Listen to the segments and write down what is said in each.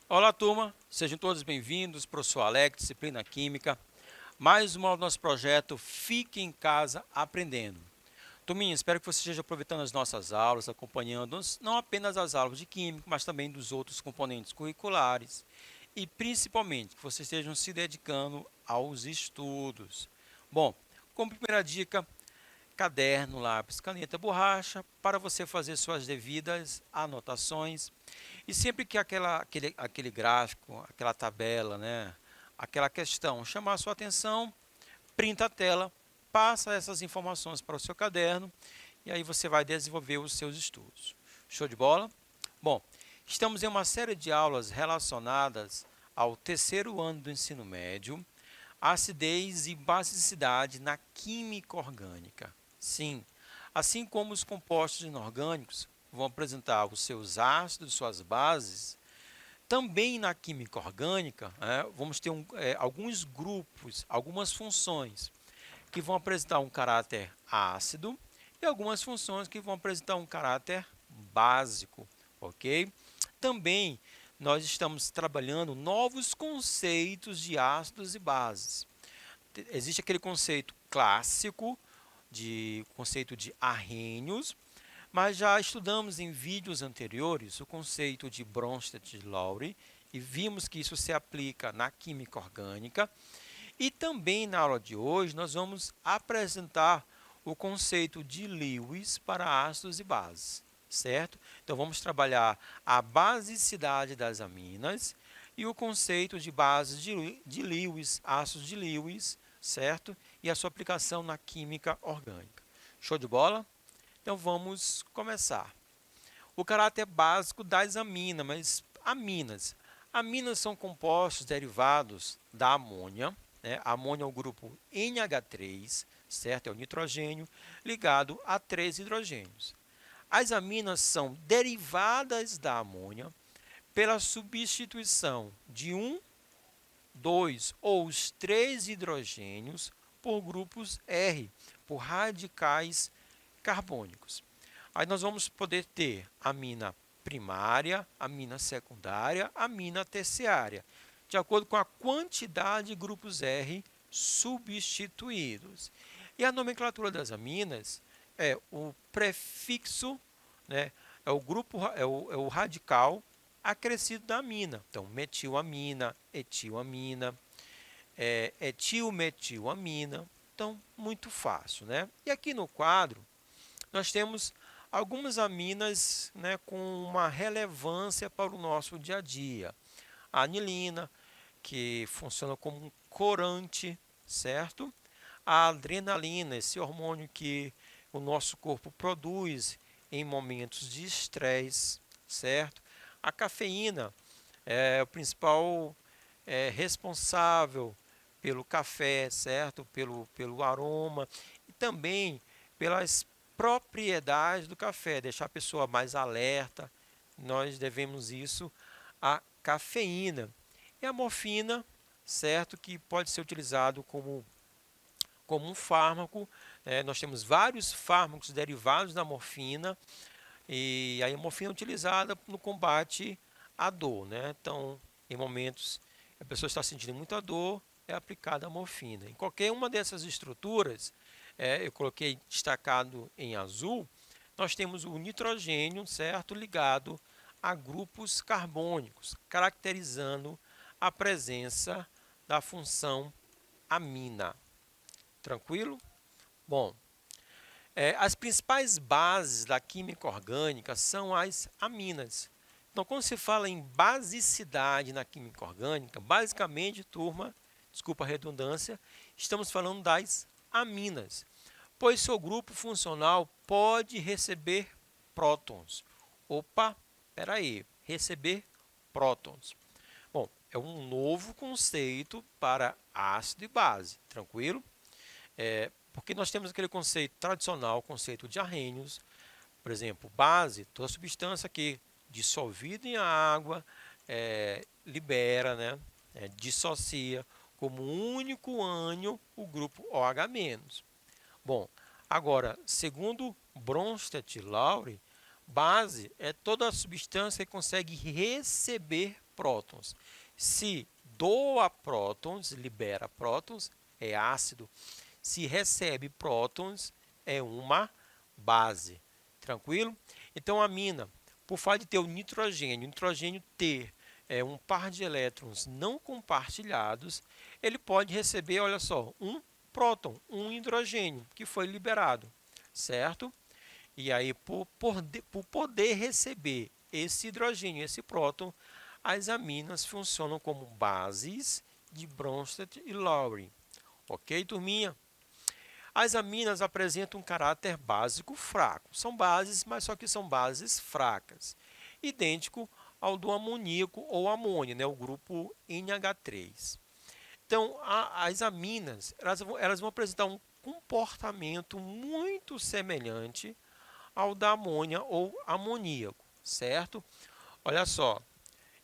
Olá, turma, sejam todos bem-vindos, professor Alex, disciplina Química. Mais uma aula do nosso projeto Fique em Casa Aprendendo. Turminha, espero que você esteja aproveitando as nossas aulas, acompanhando não apenas as aulas de Química, mas também dos outros componentes curriculares e principalmente que vocês estejam se dedicando aos estudos. Bom, como primeira dica, caderno, lápis, caneta, borracha, para você fazer suas devidas anotações. E sempre que aquele gráfico, aquela tabela, né, aquela questão chamar a sua atenção, printa a tela, passa essas informações para o seu caderno e aí você vai desenvolver os seus estudos. Show de bola? Bom, estamos em uma série de aulas relacionadas ao terceiro ano do ensino médio, acidez e basicidade na química orgânica. Sim, assim como os compostos inorgânicos vão apresentar os seus ácidos, suas bases, também na química orgânica, vamos ter alguns grupos, algumas funções que vão apresentar um caráter ácido e algumas funções que vão apresentar um caráter básico, ok? Também nós estamos trabalhando novos conceitos de ácidos e bases. Existe aquele conceito clássico, conceito de arrênios, mas já estudamos em vídeos anteriores o conceito de Bronsted-Lowry e vimos que isso se aplica na química orgânica. E também na aula de hoje nós vamos apresentar o conceito de Lewis para ácidos e bases, certo? Então vamos trabalhar a basicidade das aminas e o conceito de bases de Lewis, ácidos de Lewis, certo? E a sua aplicação na química orgânica. Show de bola? Então vamos começar. O caráter básico das aminas, Aminas são compostos derivados da amônia, né? A amônia é o grupo NH3, certo? É o nitrogênio ligado a 3 hidrogênios. As aminas são derivadas da amônia pela substituição de 2 ou os 3 hidrogênios por grupos R, por radicais carbônicos. Aí nós vamos poder ter amina primária, amina secundária, amina terciária, de acordo com a quantidade de grupos R substituídos. E a nomenclatura das aminas é o prefixo, né, é o radical acrescido da amina. Então, metilamina, etilamina, etilmetilamina. Então, muito fácil, né? E aqui no quadro, nós temos algumas aminas, né, com uma relevância para o nosso dia a dia. A anilina, que funciona como um corante, certo? A adrenalina, esse hormônio que o nosso corpo produz em momentos de estresse, certo? A cafeína é o principal responsável pelo café, certo? Pelo aroma e também pelas propriedades do café, deixar a pessoa mais alerta. Nós devemos isso à cafeína. E a morfina, certo? Que pode ser utilizado como um fármaco. Nós temos vários fármacos derivados da morfina e a morfina é utilizada no combate à dor, né? Então, em momentos que a pessoa está sentindo muita dor, é aplicada a morfina. Em qualquer uma dessas estruturas, eu coloquei destacado em azul, nós temos o nitrogênio, certo, ligado a grupos carbônicos, caracterizando a presença da função amina. Tranquilo? Bom, as principais bases da química orgânica são as aminas. Então, quando se fala em basicidade na química orgânica, basicamente, turma, desculpa a redundância, estamos falando das aminas, pois seu grupo funcional pode receber prótons. Opa, espera aí, receber prótons. Bom, é um novo conceito para ácido e base, tranquilo? Porque nós temos aquele conceito tradicional, conceito de arrênios, por exemplo, base, toda substância que dissolvida em água libera, né, dissocia como único ânion o grupo OH-. Bom, agora, segundo Bronsted e Lowry, base é toda substância que consegue receber prótons. Se doa prótons, libera prótons, é ácido. Se recebe prótons, é uma base. Tranquilo? Então, a amina, por fato de ter o nitrogênio ter um par de elétrons não compartilhados, ele pode receber, olha só, um próton, um hidrogênio que foi liberado, certo? E aí, por poder receber esse hidrogênio, esse próton, as aminas funcionam como bases de Bronsted e Lowry. Ok, turminha? As aminas apresentam um caráter básico fraco. São bases, mas só que são bases fracas. Idêntico ao do amoníaco ou amônio, né? O grupo NH3. Então, as aminas elas vão apresentar um comportamento muito semelhante ao da amônia ou amoníaco, certo? Olha só.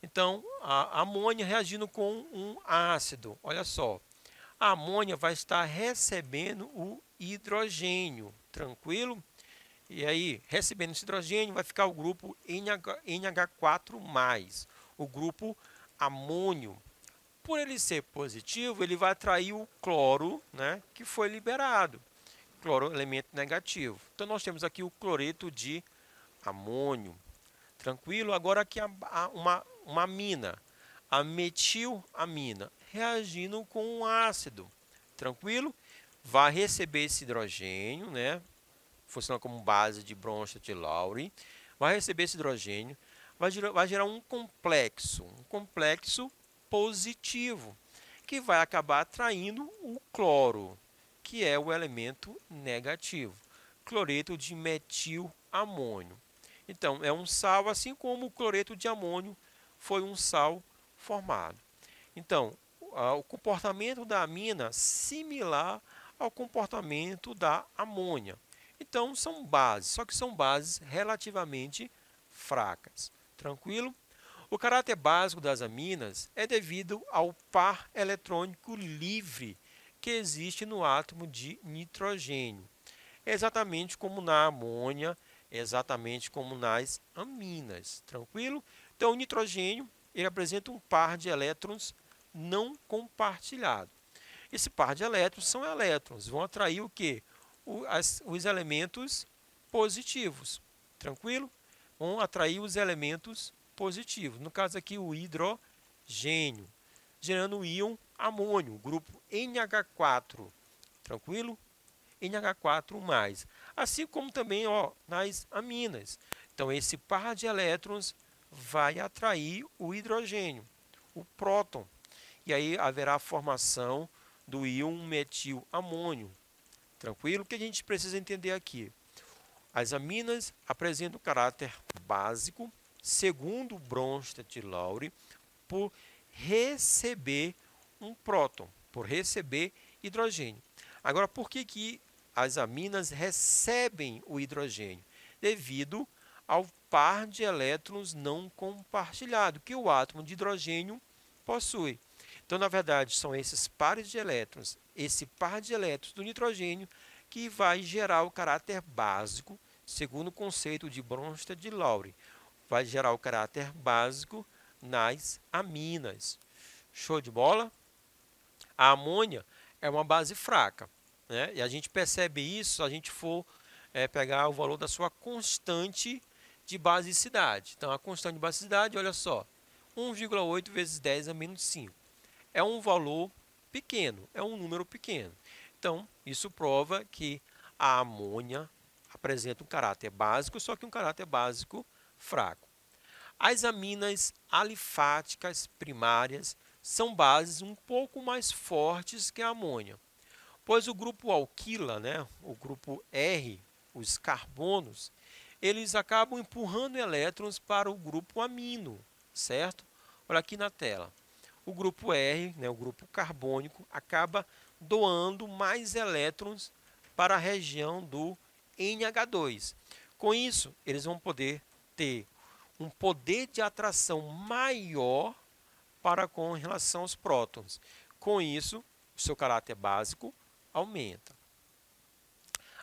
Então, a amônia reagindo com um ácido, olha só. A amônia vai estar recebendo o hidrogênio, tranquilo? E aí, recebendo esse hidrogênio, vai ficar o grupo NH4+, o grupo amônio. Por ele ser positivo, ele vai atrair o cloro, né, que foi liberado. Cloro, elemento negativo. Então, nós temos aqui o cloreto de amônio. Tranquilo? Agora aqui uma amina, a metilamina, reagindo com um ácido. Tranquilo? Vai receber esse hidrogênio, né? Funciona como base de Bronsted e Lowry. Vai receber esse hidrogênio, vai gerar um complexo positivo, que vai acabar atraindo o cloro, que é o elemento negativo. Cloreto de metilamônio. Então, é um sal, assim como o cloreto de amônio foi um sal formado. Então, o comportamento da amina similar ao comportamento da amônia. Então, são bases, só que são bases relativamente fracas. Tranquilo? O caráter básico das aminas é devido ao par eletrônico livre que existe no átomo de nitrogênio. Exatamente como na amônia, exatamente como nas aminas. Tranquilo? Então, o nitrogênio ele apresenta um par de elétrons não compartilhado. Esse par de elétrons são elétrons, vão atrair o quê? Os elementos positivos. Tranquilo? Vão atrair os elementos positivos. No caso aqui, o hidrogênio, gerando o íon amônio, grupo NH4. Tranquilo? NH4+. Assim como também nas aminas. Então, esse par de elétrons vai atrair o hidrogênio, o próton. E aí haverá a formação do íon metilamônio. Tranquilo? O que a gente precisa entender aqui? As aminas apresentam caráter básico, segundo Bronsted e Lowry, por receber um próton, por receber hidrogênio. Agora, por que as aminas recebem o hidrogênio? Devido ao par de elétrons não compartilhado que o átomo de hidrogênio possui. Então, na verdade, são esses pares de elétrons, esse par de elétrons do nitrogênio, que vai gerar o caráter básico, segundo o conceito de Bronsted e Lowry. Vai gerar o caráter básico nas aminas. Show de bola? A amônia é uma base fraca, né? E a gente percebe isso se a gente for pegar o valor da sua constante de basicidade. Então, a constante de basicidade, olha só, 1,8 vezes 10 a menos 5. É um valor pequeno, é um número pequeno. Então, isso prova que a amônia apresenta um caráter básico, só que um caráter básico fraco. As aminas alifáticas primárias são bases um pouco mais fortes que a amônia, pois o grupo alquila, né, o grupo R, os carbonos, eles acabam empurrando elétrons para o grupo amino, certo? Olha aqui na tela. O grupo R, né, o grupo carbônico, acaba doando mais elétrons para a região do NH2. Com isso, eles vão poder ter um poder de atração maior para com relação aos prótons. Com isso, o seu caráter básico aumenta.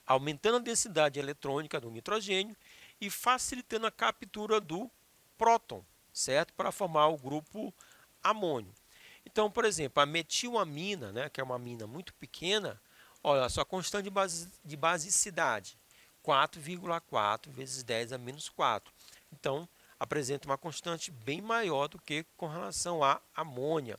Aumentando a densidade eletrônica do nitrogênio e facilitando a captura do próton, certo? Para formar o grupo amônio. Então, por exemplo, a metilamina, né, que é uma amina muito pequena, olha, a sua constante de basicidade, 4,4 vezes 10 a menos 4. Então, apresenta uma constante bem maior do que com relação à amônia.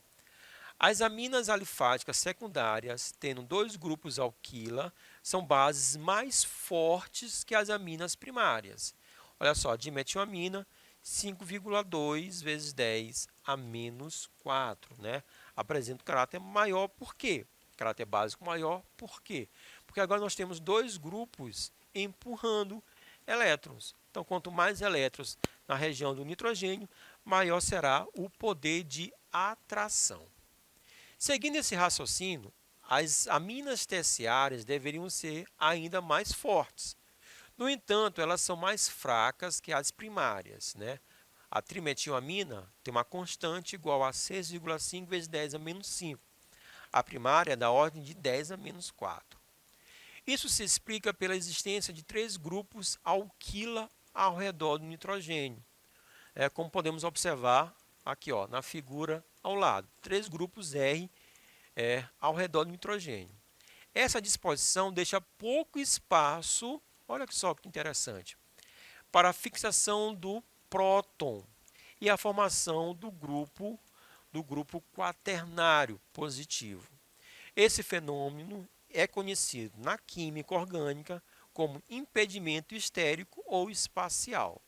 As aminas alifáticas secundárias, tendo dois grupos alquila, são bases mais fortes que as aminas primárias. Olha só, dimetilamina, 5,2 vezes 10 a menos 4, né? Apresenta um caráter maior, por quê? Caráter básico maior, por quê? Porque agora nós temos dois grupos empurrando elétrons. Então, quanto mais elétrons na região do nitrogênio, maior será o poder de atração. Seguindo esse raciocínio, as aminas terciárias deveriam ser ainda mais fortes. No entanto, elas são mais fracas que as primárias, né? A trimetilamina tem uma constante igual a 6,5 vezes 10 a menos 5. A primária é da ordem de 10 a menos 4. Isso se explica pela existência de três grupos alquila ao redor do nitrogênio. Como podemos observar aqui, ó, na figura ao lado. Três grupos R ao redor do nitrogênio. Essa disposição deixa pouco espaço, olha só que interessante, para a fixação do próton e a formação do grupo quaternário positivo. Esse fenômeno é conhecido na química orgânica como impedimento estérico ou espacial.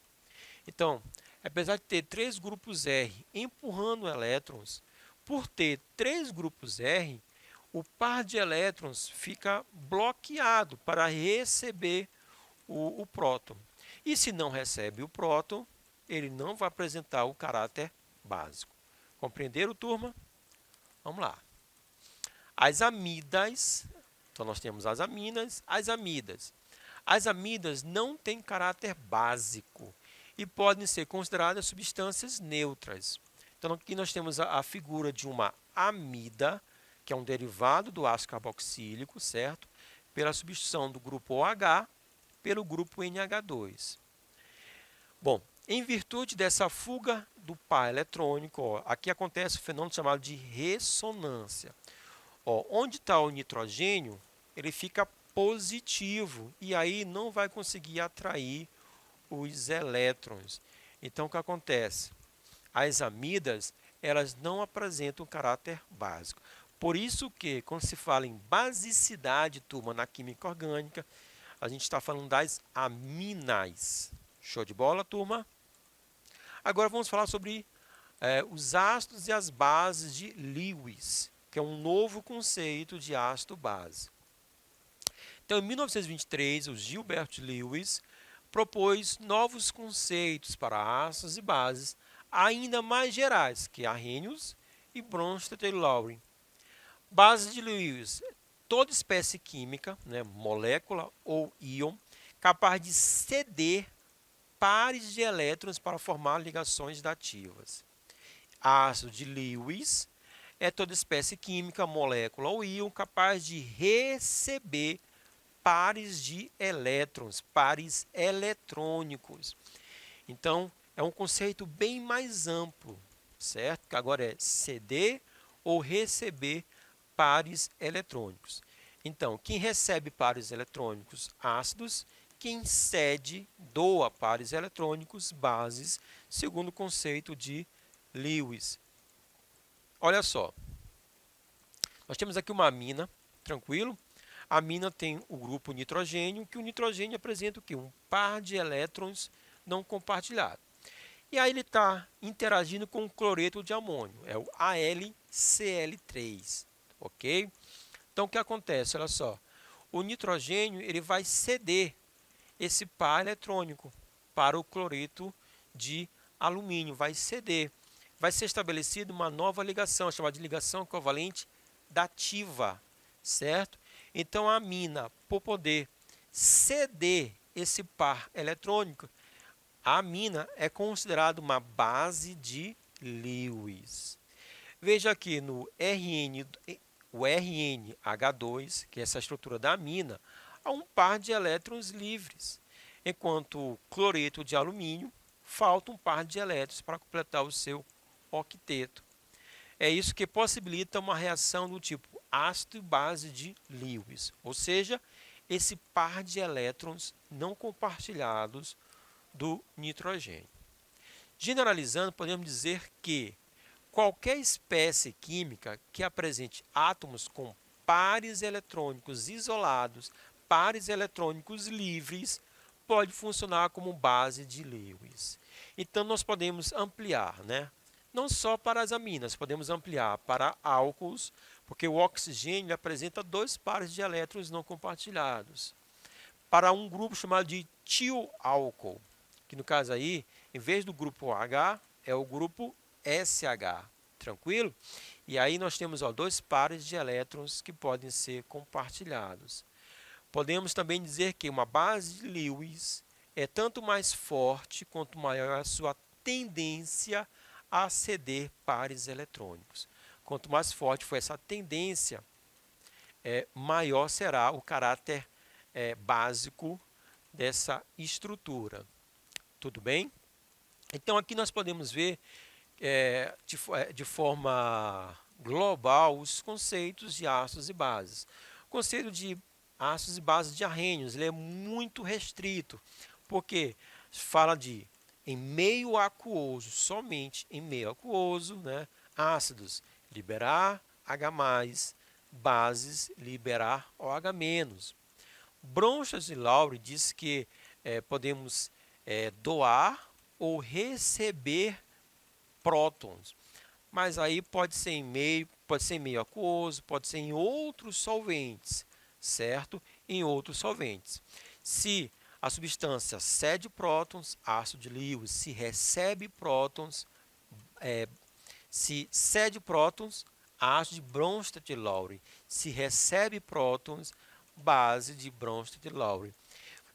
Então, apesar de ter três grupos R empurrando elétrons, por ter três grupos R, o par de elétrons fica bloqueado para receber o próton. E se não recebe o próton, ele não vai apresentar o caráter básico. Compreenderam, turma? Vamos lá. As amidas, então nós temos as aminas, as amidas. As amidas não têm caráter básico e podem ser consideradas substâncias neutras. Então aqui nós temos a figura de uma amida, que é um derivado do ácido carboxílico, certo? Pela substituição do grupo OH pelo grupo NH2. Bom, em virtude dessa fuga do par eletrônico, ó, aqui acontece o fenômeno chamado de ressonância. Ó, onde está o nitrogênio, ele fica positivo e aí não vai conseguir atrair os elétrons. Então, o que acontece? As amidas, elas não apresentam caráter básico. Por isso que, quando se fala em basicidade, turma, na química orgânica, a gente está falando das aminas. Show de bola, turma? Agora vamos falar sobre os ácidos e as bases de Lewis, que é um novo conceito de ácido-base. Então, em 1923, o Gilbert Lewis propôs novos conceitos para ácidos e bases ainda mais gerais, que Arrhenius e Bronsted e Lowry. Base de Lewis: toda espécie química, né, molécula ou íon, capaz de ceder pares de elétrons para formar ligações dativas. Ácido de Lewis é toda espécie química, molécula ou íon capaz de receber pares de elétrons, pares eletrônicos. Então, é um conceito bem mais amplo, certo? Que agora é ceder ou receber pares eletrônicos. Então, quem recebe pares eletrônicos ácidos, quem cede, doa pares eletrônicos bases, segundo o conceito de Lewis. Olha só, nós temos aqui uma amina, tranquilo? A amina tem o grupo nitrogênio, que o nitrogênio apresenta o quê? Um par de elétrons não compartilhados. E aí ele está interagindo com o cloreto de amônio, é o AlCl3, ok? Então o que acontece? Olha só, o nitrogênio ele vai ceder esse par eletrônico para o cloreto de alumínio, vai ceder. Vai ser estabelecida uma nova ligação, chamada de ligação covalente dativa, certo? Então, a amina, por poder ceder esse par eletrônico, a amina é considerada uma base de Lewis. Veja aqui no o RnH2, que é essa estrutura da amina, há um par de elétrons livres, enquanto o cloreto de alumínio falta um par de elétrons para completar o seu octeto. É isso que possibilita uma reação do tipo ácido e base de Lewis, ou seja, esse par de elétrons não compartilhados do nitrogênio. Generalizando, podemos dizer que qualquer espécie química que apresente átomos com pares eletrônicos isolados, pares eletrônicos livres, pode funcionar como base de Lewis. Então, nós podemos ampliar, né? Não só para as aminas, podemos ampliar para álcools, porque o oxigênio apresenta dois pares de elétrons não compartilhados. Para um grupo chamado de tioálcool, que no caso aí, em vez do grupo H, é o grupo SH. Tranquilo? E aí nós temos dois pares de elétrons que podem ser compartilhados. Podemos também dizer que uma base de Lewis é tanto mais forte quanto maior a sua tendência a ceder pares eletrônicos. Quanto mais forte for essa tendência, maior será o caráter básico dessa estrutura. Tudo bem? Então, aqui nós podemos ver de forma global os conceitos de ácidos e bases. O conceito de ácidos e bases de Arrhenius ele é muito restrito, porque fala de em meio aquoso, somente em meio aquoso, né? Ácidos, liberar H+, bases, liberar OH-. Bronsted e Lowry diz que podemos doar ou receber prótons, mas aí pode ser em meio aquoso, pode ser em outros solventes, certo? Em outros solventes. Se a substância cede prótons, ácido de Lewis, se recebe prótons, se cede prótons, ácido de Bronsted e Lowry, se recebe prótons, base de Bronsted e Lowry.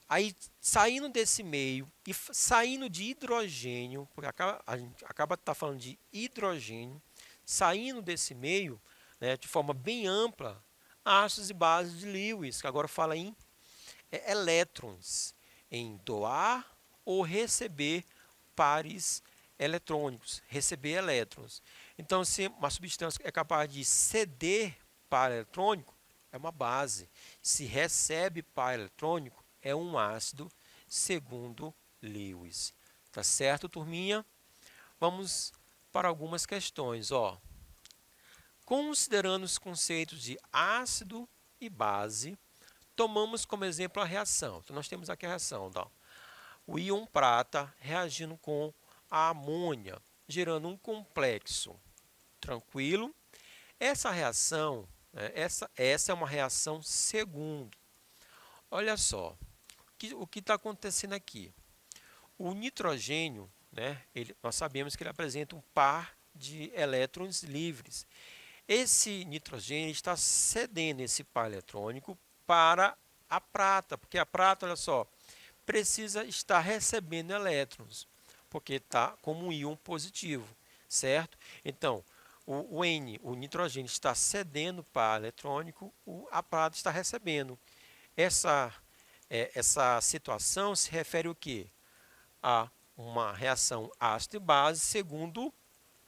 Aí, saindo desse meio e saindo de hidrogênio, porque a gente acaba de estar falando de hidrogênio, saindo desse meio, né, de forma bem ampla, ácidos e bases de Lewis, que agora fala em elétrons, em doar ou receber pares eletrônicos, receber elétrons. Então, se uma substância é capaz de ceder par eletrônico, é uma base. Se recebe par eletrônico, é um ácido, segundo Lewis. Tá certo, turminha? Vamos para algumas questões. Considerando os conceitos de ácido e base, tomamos como exemplo a reação. Então, nós temos aqui a reação. O íon prata reagindo com a amônia, gerando um complexo. Tranquilo? Essa reação, né, essa é uma reação segundo. Olha só. O que está acontecendo aqui? O nitrogênio, né, nós sabemos que ele apresenta um par de elétrons livres. Esse nitrogênio está cedendo esse par eletrônico para a prata, porque a prata, olha só, precisa estar recebendo elétrons, porque está como um íon positivo, certo? Então, o nitrogênio está cedendo par eletrônico, a prata está recebendo. Essa situação se refere o quê? A uma reação ácido e base segundo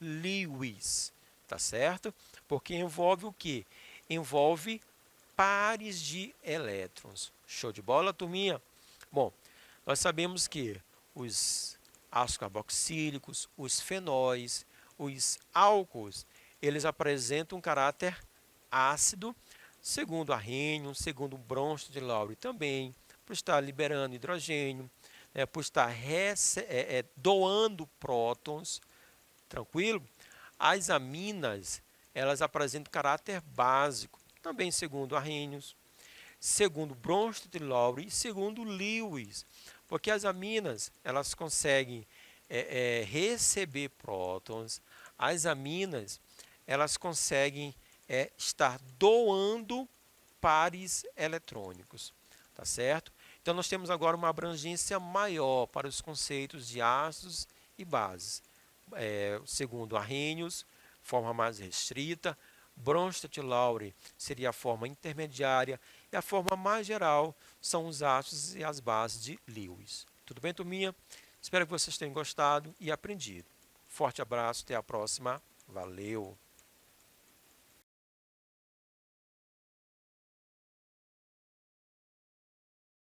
Lewis, tá certo? Porque envolve o quê? Envolve pares de elétrons. Show de bola, turminha? Bom, nós sabemos que os ácidos carboxílicos, os fenóis, os álcools, eles apresentam um caráter ácido, segundo Arrhenius, segundo Bronsted e Lowry também, por estar liberando hidrogênio, por estar doando prótons, tranquilo? As aminas, elas apresentam caráter básico, também segundo Arrhenius, segundo Bronsted e Lowry e segundo Lewis, porque as aminas, elas conseguem receber prótons, as aminas, elas conseguem estar doando pares eletrônicos. Tá certo? Então, nós temos agora uma abrangência maior para os conceitos de ácidos e bases. Segundo Arrhenius, forma mais restrita, Bronsted Lowry seria a forma intermediária e a forma mais geral são os ácidos e as bases de Lewis. Tudo bem, turminha? Espero que vocês tenham gostado e aprendido. Forte abraço, até a próxima. Valeu!